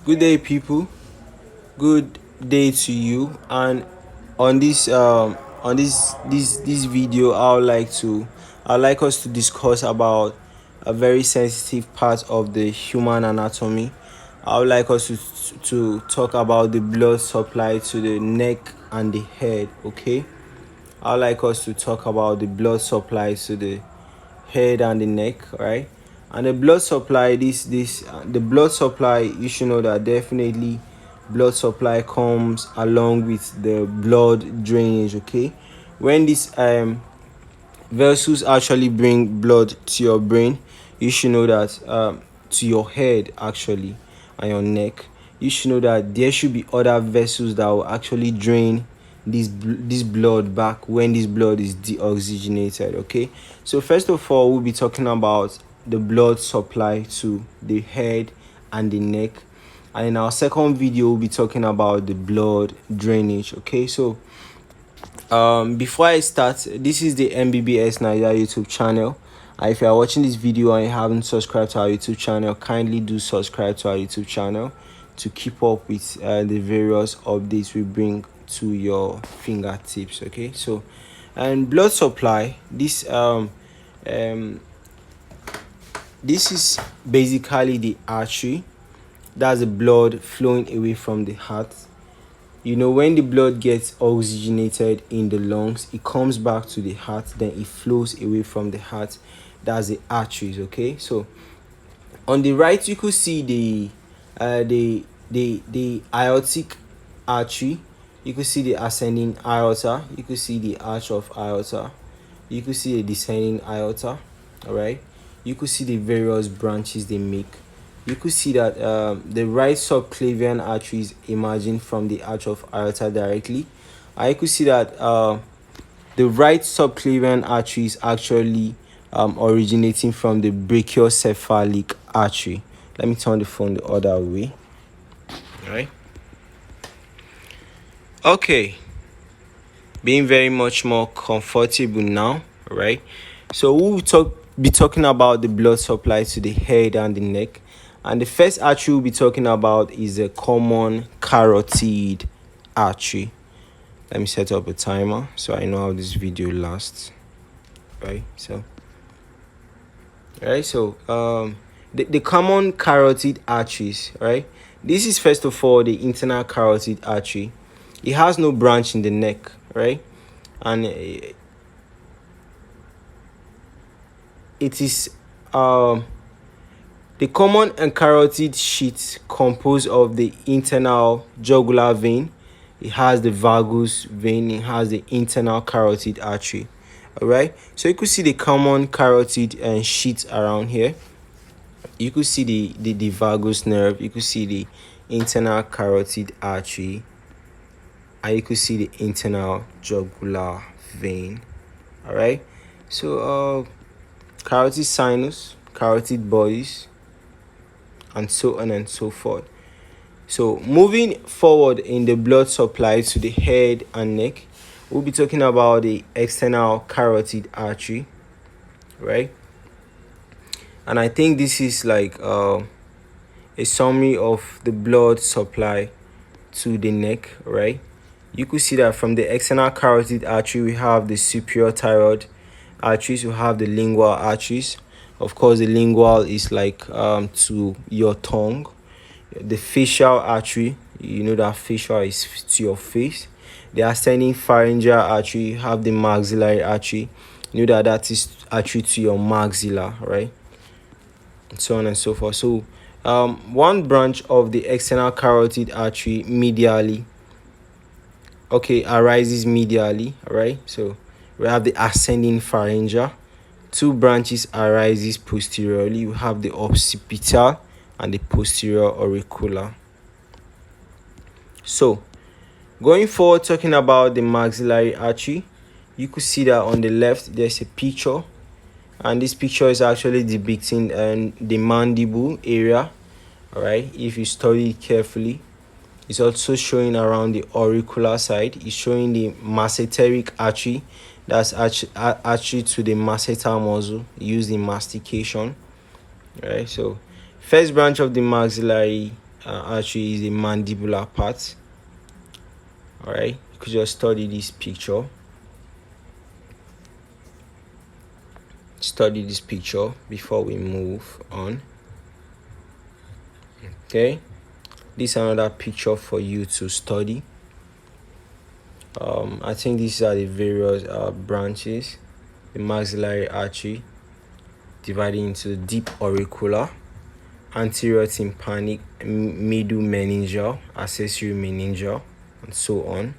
Good day, people. Good day to you. And on this video, I'd like us to discuss about a very sensitive part of the human anatomy. I would like us to talk about the blood supply to the neck and the head. Okay. I'd like us to talk about the blood supply to the head and the neck, right? And the blood supply, the blood supply, you should know that definitely blood supply comes along with the blood drainage. Okay, when these vessels actually bring blood to your brain, you should know that to your head actually and your neck, you should know that there should be other vessels that will actually drain this blood back when this blood is deoxygenated. Okay, so first of all, we'll be talking about the blood supply to the head and the neck, and in our second video we'll be talking about the blood drainage. Okay, so before I start, this is the MBBS Nigeria YouTube channel. If you are watching this video and you haven't subscribed to our YouTube channel, kindly do subscribe to our YouTube channel to keep up with the various updates we bring to your fingertips. Okay, so and blood supply, this is basically the artery. That's the blood flowing away from the heart. You know, when the blood gets oxygenated in the lungs, it comes back to the heart, then it flows away from the heart. That's the arteries. Okay, so on the right you could see the aortic artery. You could see the ascending aorta, you could see the arch of aorta, you could see the descending aorta. All right, you could see the various branches they make. You could see that the right subclavian artery is emerging from the arch of aorta directly. I could see that the right subclavian artery is actually originating from the brachiocephalic artery. Let me turn the phone the other way. All right. Okay. Being very much more comfortable now. All right. So we'll be talking about the blood supply to the head and the neck. And the first artery we'll be talking about is a common carotid artery. Let me set up a timer so I know how this video lasts. Right, so the common carotid arteries, right? This is first of all the internal carotid artery. It has no branch in the neck, right? And it is the common and carotid sheath composed of the internal jugular vein. It has the vagus vein. It has the internal carotid artery. All right. So you could see the common carotid and sheath around here. You could see the vagus nerve. You could see the internal carotid artery, and you could see the internal jugular vein. All right. So carotid sinus, carotid bodies, and so on and so forth. So moving forward in the blood supply to the head and neck, we'll be talking about the external carotid artery, right? And I think this is like a summary of the blood supply to the neck, right? You could see that from the external carotid artery, we have the superior thyroid arteries, we have the lingual arteries. Of course, the lingual is like to your tongue. The facial artery, you know that facial is to your face. The ascending pharyngeal artery, you have the maxillary artery. You know that is artery to your maxilla, right? And so on and so forth. So one branch of the external carotid artery medially, arises medially. All right, so we have the ascending pharyngeal. Two branches arises posteriorly. We have the occipital and the posterior auricular. So going forward, talking about the maxillary artery, you could see that on the left there's a picture, and this picture is actually depicting the mandible area. All right, if you study it carefully, it's also showing around the auricular side. It's showing the masseteric artery, that's artery to the masseter muscle used in mastication. Right, so first branch of the maxillary artery is the mandibular part. All right, you could just study this picture. Study this picture before we move on. Okay, this is another picture for you to study. I think these are the various branches. The maxillary artery divided into the deep auricular, anterior tympanic, middle meningeal, accessory meningeal, and so on.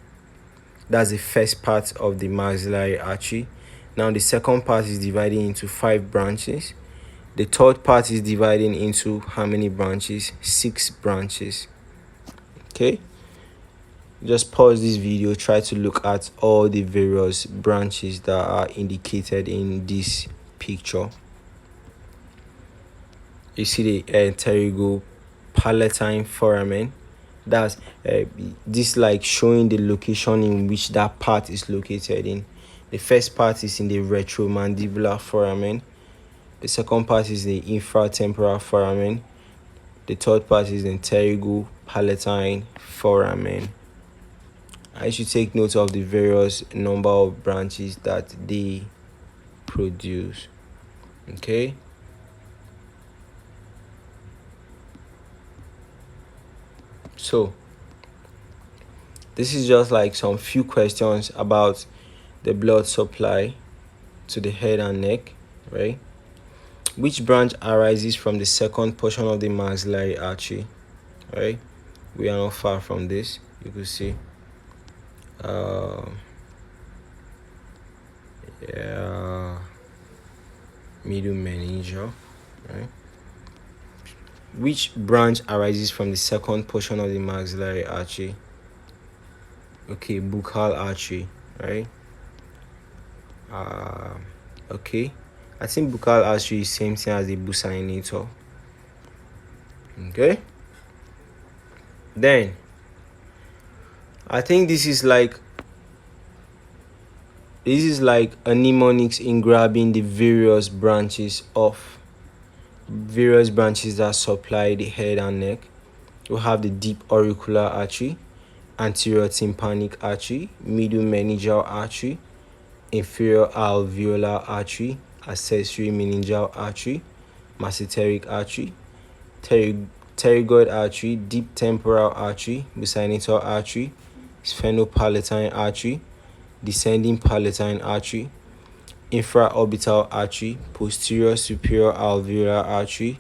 That's the first part of the maxillary artery. Now the second part is divided into 5 branches. The third part is dividing into how many branches? 6 branches. Okay, just pause this video, try to look at all the various branches that are indicated in this picture. You see the pterygopalatine foramen. That's this like showing the location in which that part is located in. The first part is in the retromandibular foramen. The second part is the infratemporal foramen. The third part is the pterygopalatine foramen. I should take note of the various number of branches that they produce. Okay. So this is just like some few questions about the blood supply to the head and neck, right? Which branch arises from the second portion of the maxillary artery, right? We are not far from this. You can see middle meningeal, right? Which branch arises from the second portion of the maxillary artery? Okay, buccal artery, right? Okay, I think buccal artery is same thing as the buccinator. Okay, then I think this is like a mnemonics in grabbing the various branches that supply the head and neck. We have the deep auricular artery, anterior tympanic artery, middle meningeal artery, inferior alveolar artery, accessory meningeal artery, masseteric artery, pterygoid artery, deep temporal artery, buccinator artery, sphenopalatine artery, descending palatine artery, infraorbital artery, posterior superior alveolar artery,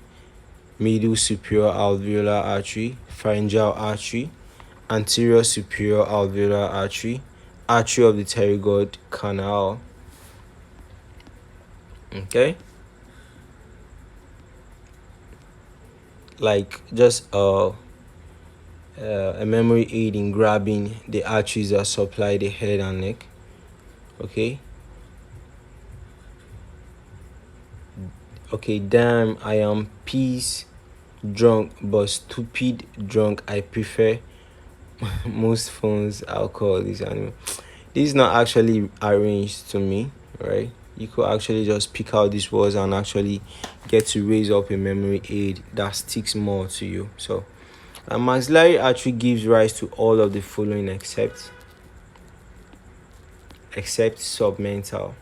middle superior alveolar artery, pharyngeal artery, anterior superior alveolar artery, artery of the pterygoid canal. Okay, like just a memory aid in grabbing the arteries that supply the head and neck. Okay, damn, I am peace drunk but stupid drunk. I prefer most phones alcohol. This is not actually arranged to me, right? You could actually just pick out these words and actually get to raise up a memory aid that sticks more to you. So a maxillary artery gives rise to all of the following except submental.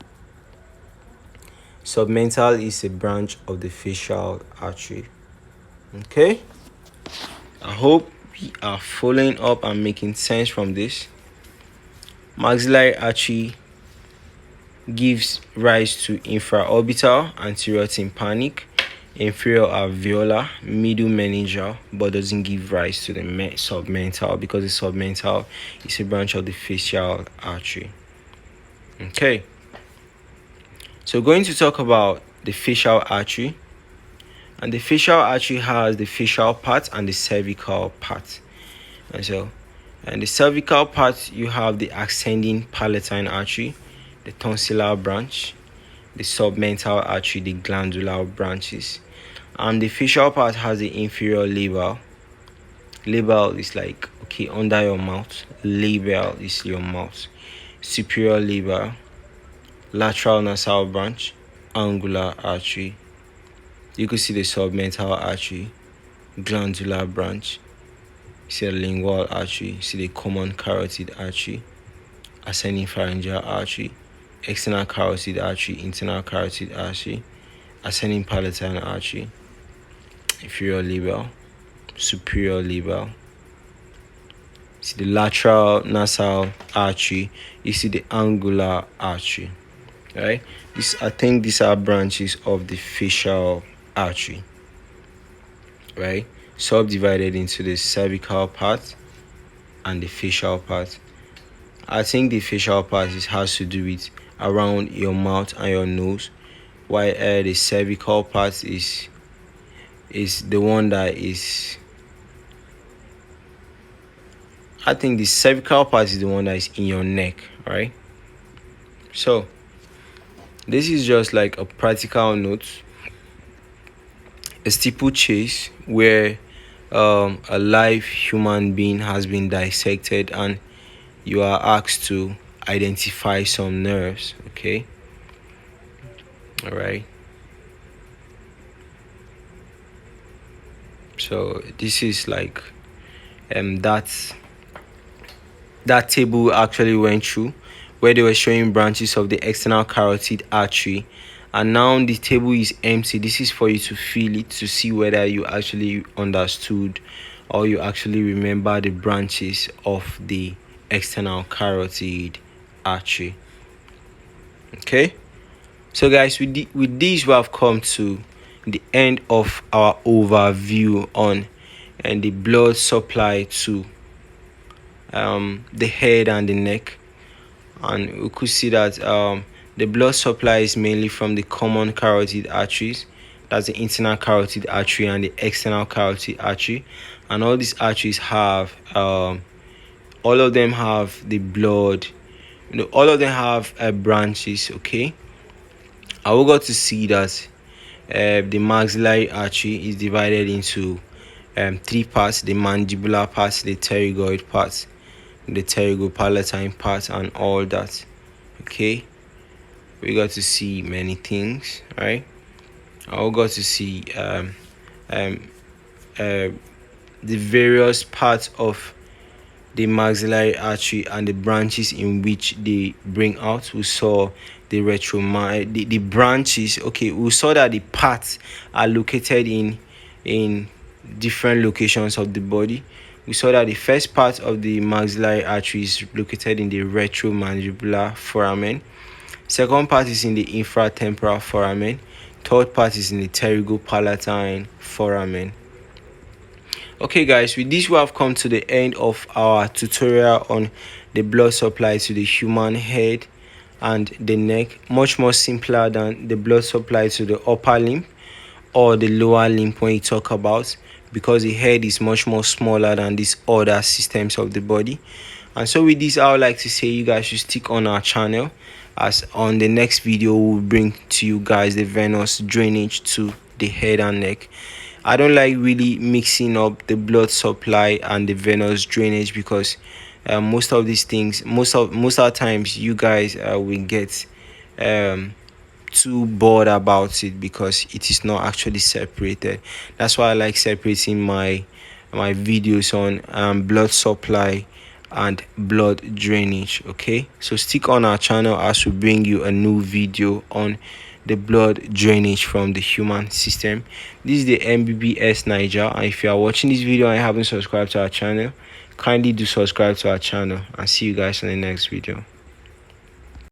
Submental is a branch of the facial artery. Okay, I hope we are following up and making sense from this. Maxillary artery gives rise to infraorbital, anterior tympanic, inferior alveolar, middle meningeal, but doesn't give rise to the submental because the submental is a branch of the facial artery. Okay, so going to talk about the facial artery. And the facial artery has the facial part and the cervical part. And the cervical part, you have the ascending palatine artery, the tonsillar branch, the submental artery, the glandular branches. And the facial part has the inferior label. Label is like, okay, under your mouth. Label is your mouth. Superior label, lateral nasal branch, angular artery. You could see the submental artery, glandular branch, see the lingual artery, see the common carotid artery, ascending pharyngeal artery, external carotid artery, internal carotid artery, ascending palatine artery, inferior label, superior label. See the lateral nasal artery, you see the angular artery. Right? I think these are branches of the facial artery. Right? Subdivided into the cervical part and the facial part. I think the facial part has to do with around your mouth and your nose, while the cervical part is the one that is. I think the cervical part is the one that is in your neck, right? So this is just like a practical note, a steeplechase where a live human being has been dissected and you are asked to identify some nerves. Okay, all right. So this is like that table actually went through, where they were showing branches of the external carotid artery, and now the table is empty. This is for you to feel it, to see whether you actually understood or you actually remember the branches of the external carotid artery. Okay, so guys, with this we have come to the end of our overview on the blood supply to the head and the neck, and we could see that the blood supply is mainly from the common carotid arteries, that's the internal carotid artery and the external carotid artery, and all these arteries have all of them have the blood, all of them have branches. Okay, I will got to see that the maxillary artery is divided into three parts: the mandibular part, the pterygoid part, the pterygopalatine part, and all that. Okay, we got to see many things, right? I got to see the various parts of the maxillary artery and the branches in which they bring out. We saw the the branches. Okay, we saw that the parts are located in different locations of the body. We saw that the first part of the maxillary artery is located in the retromandibular foramen. Second part is in the infratemporal foramen. Third part is in the pterygopalatine foramen. Okay guys, with this we have come to the end of our tutorial on the blood supply to the human head and the neck. Much more simpler than the blood supply to the upper limb or the lower limb when you talk about, because the head is much more smaller than these other systems of the body. And so with this, I would like to say you guys should stick on our channel, as on the next video we'll bring to you guys the venous drainage to the head and neck. I don't like really mixing up the blood supply and the venous drainage, because most of these things, most of the times, you guys will get too bored about it because it is not actually separated. That's why I like separating my videos on blood supply and blood drainage. Okay, so stick on our channel as we bring you a new video on the blood drainage from the human system. This is the MBBS Niger, and if you are watching this video and you haven't subscribed to our channel, kindly do subscribe to our channel, and see you guys in the next video.